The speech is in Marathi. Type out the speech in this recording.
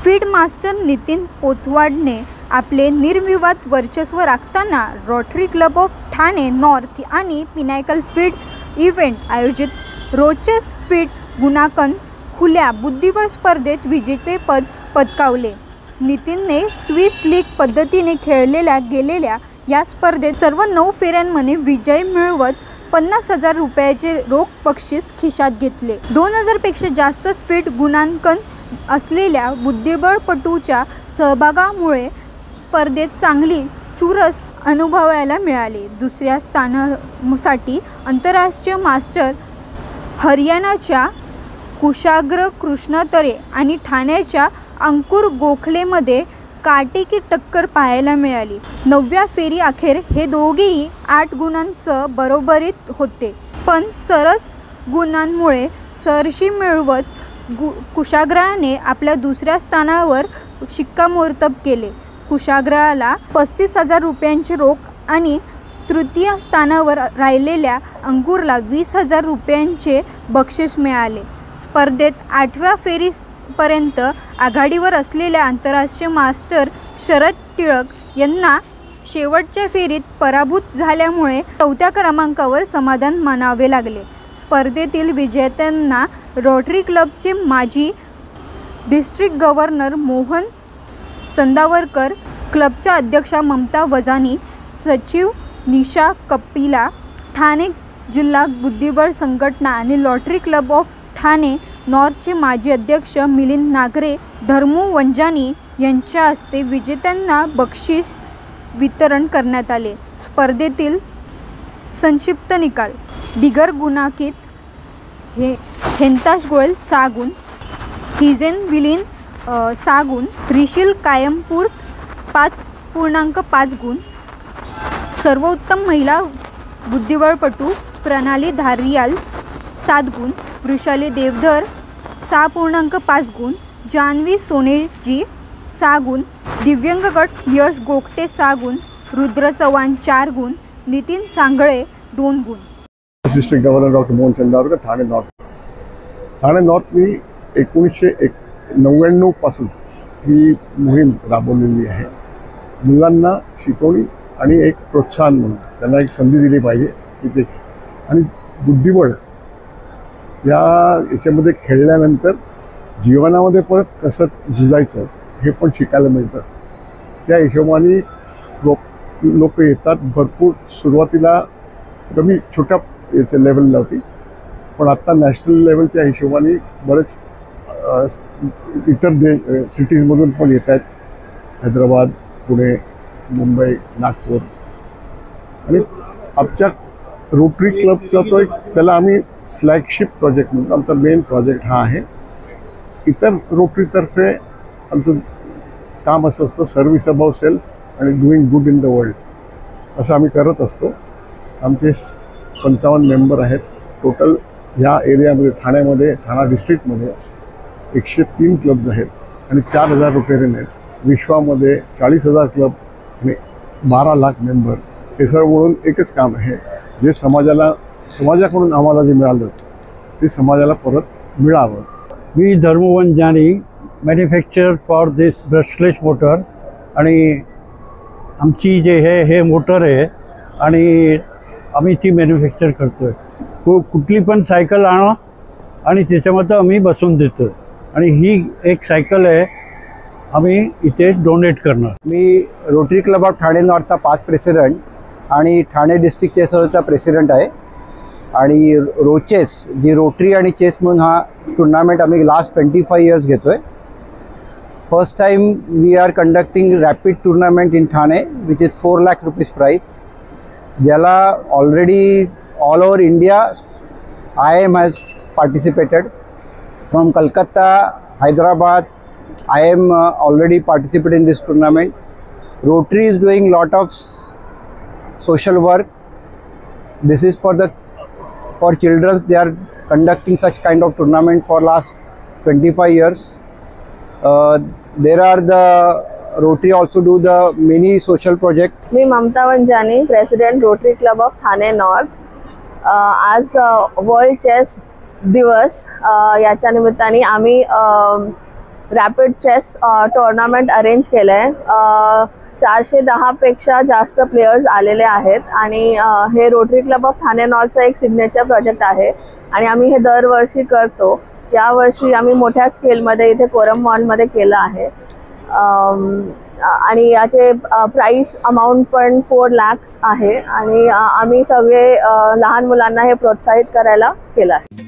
फीड मास्टर नितीन पोतवाडने आपले निर्विवाद वर्चस्व राखताना rotary club of Thane north आणि पिनाकल फीड इव्हेंट आयोजित रोचेस फीड गुणांकन खुल्या बुद्धिबळ स्पर्धेत विजेतेपद पटकावले। नितीनने स्विस लीग पद्धतीने खेळलेल्या गेलेल्या या स्पर्धेत सर्व 9 फेऱ्यांमध्ये विजय मिळवत 50,000 रुपयाचे रोख बक्षीस खिशात घेतले। 2000 पेक्षा जास्त फीड गुणांकन असलेल्या बुद्धिबळपटूच्या सहभागामुळे स्पर्धेत चांगली चुरस अनुभवायला मिळाली। दुसऱ्या स्थानासाठी आंतरराष्ट्रीय मास्टर हरियाणाच्या कुशाग्र कृष्ण तरे आणि ठाण्याच्या अंकुर गोखलेमध्ये काटेकी टक्कर पाहायला मिळाली। 9व्या फेरी अखेर हे दोघेही 8 गुणांसह बरोबरीत होते, पण सरस गुणांमुळे सरशी मिळवत कुशाग्राने आपल्या दुसऱ्या स्थानावर शिक्कामोर्तब केले। कुशाग्राला 35,000 रुपयांचे रोख आणि तृतीय स्थानावर राहिलेल्या अंकुरला 20,000 रुपयांचे बक्षीस मिळाले। स्पर्धेत 8व्या फेरीपर्यंत आघाडीवर असलेल्या आंतरराष्ट्रीय मास्टर शरद टिळक यांना शेवटच्या फेरीत पराभूत झाल्यामुळे 4थ्या क्रमांकावर समाधान मानावे लागले। स्पर्धेतील विजेत्यांना रोटरी क्लबचे माजी डिस्ट्रिक्ट गव्हर्नर मोहन चंदावरकर, क्लबच्या अध्यक्षा ममता वजानी, सचिव निशा कपिला, ठाणे जिल्हा बुद्धिबळ संघटना आणि रोटरी क्लब ऑफ ठाणे नॉर्थचे माजी अध्यक्ष मिलिंद नागरे, धर्मू वंजानी यांच्या हस्ते विजेत्यांना बक्षीस वितरण करण्यात आले। स्पर्धेतील संक्षिप्त निकाल: बिगर गुणांकित हेंताश गोयल 6 गुण, हिजेन विलीन 6 गुण, रिशिल कायमपूर 5.5 गुण, सर्वोत्तम महिला बुद्धिबळपटू प्रणाली धारियाल 7 गुण, वृषाली देवधर 6.5 गुण, जान्हवी सोनेजी 6 गुण, दिव्यांग गट यश गोगटे 6 गुण, रुद्र चव्हाण 4 गुण, नितीन सांगळे 2 गुण। District governor doctor Mohan Chandavarkar, Thane north. Thane north मी 1999 पासून ही मोहीम राबवलेली आहे। मुलांना शिकवणी आणि एक प्रोत्साहन म्हणून त्यांना एक संधी दिली पाहिजे की ते आणि बुद्धिबळ याच्यामध्ये खेळल्यानंतर जीवनामध्ये परत कसं झुजायचं हे पण शिकायला मिळतं। त्या हिशोबाने लोक येतात। भरपूर सुरुवातीला कमी छोट्या याच्या लेवलला होती, पण आता नॅशनल लेवलच्या हिशोबाने बरेच इतर सिटीजमधून पण येत आहेत। हैदराबाद, पुणे, मुंबई, नागपूर आणि आमच्या रोटरी क्लबचा तो एक त्याला आम्ही फ्लॅगशिप प्रोजेक्ट म्हणतो। आमचा मेन प्रोजेक्ट हा आहे। इतर रोटरीतर्फे आमचं काम असं असतं सर्व्हिस अबाव सेल्फ आणि doing good in the world असं आम्ही करत असतो। आमचे 55 मेंबर आहेत टोटल। ह्या एरियामध्ये ठाण्यामध्ये ठाणा डिस्ट्रिक्टमध्ये 103 क्लब्ज आहेत आणि 4,000 रोटेरियन आहेत। विश्वामध्ये 40,000 क्लब आणि 12 लाख मेंबर। हे सर्व मिळून एकच काम आहे जे समाजाकडून आम्हाला जे मिळालं ते समाजाला परत मिळावं। मी Dharmu Vanjani, manufacture for this brushless motor आणि आमची जे हे मोटर आहे आणि आम्ही ती मॅन्युफॅक्चर करतो आहे। कुठली पण सायकल आणा आणि त्याच्यामध्ये आम्ही बसवून देतो आणि ही एक सायकल आहे आम्ही इथे डोनेट करणार। मी रोटरी क्लब ऑफ ठाणे नॉर्थचा पास्ट प्रेसिडेंट आणि ठाणे डिस्ट्रिक्ट चेसचा प्रेसिडेंट आहे। आणि रोचेस जी रोटरी आणि चेस म्हणून हा टुर्नामेंट आम्ही लास्ट 25 इयर्स घेतो आहे। First time we are conducting rapid tournament in Thane which is 4 lakh rupees prize, ज्याला already all over India IIM has participated. From Kolkata, Hyderabad, IIM already participated in this tournament. Rotary is doing lot of social work. This is for children. They are conducting such kind of tournament for last 25 years. There are the Rotary also do the many social project. मी Mamta Vanjani, president rotary club of Thane north. आज वर्ल्ड चेस दिवस याच्या निमित्ताने आम्ही रॅपिड चेस टुर्नामेंट अरेंज केलं आहे. 410 पेक्षा जास्त प्लेयर्स आलेले आहेत आणि हे रोटरी क्लब ऑफ ठाणे नॉर्थचा एक सिग्नेचर प्रोजेक्ट आहे आणि आम्ही हे दरवर्षी करतो. यावर्षी आम्ही मोठ्या स्केलमध्ये इथे कोरम मॉलमध्ये केलं आहे आणि याचे प्राईस अमाऊंट पण 4 lakhs आहे आणि आम्ही सगळे लहान मुलांना हे प्रोत्साहित करायला केलं आहे.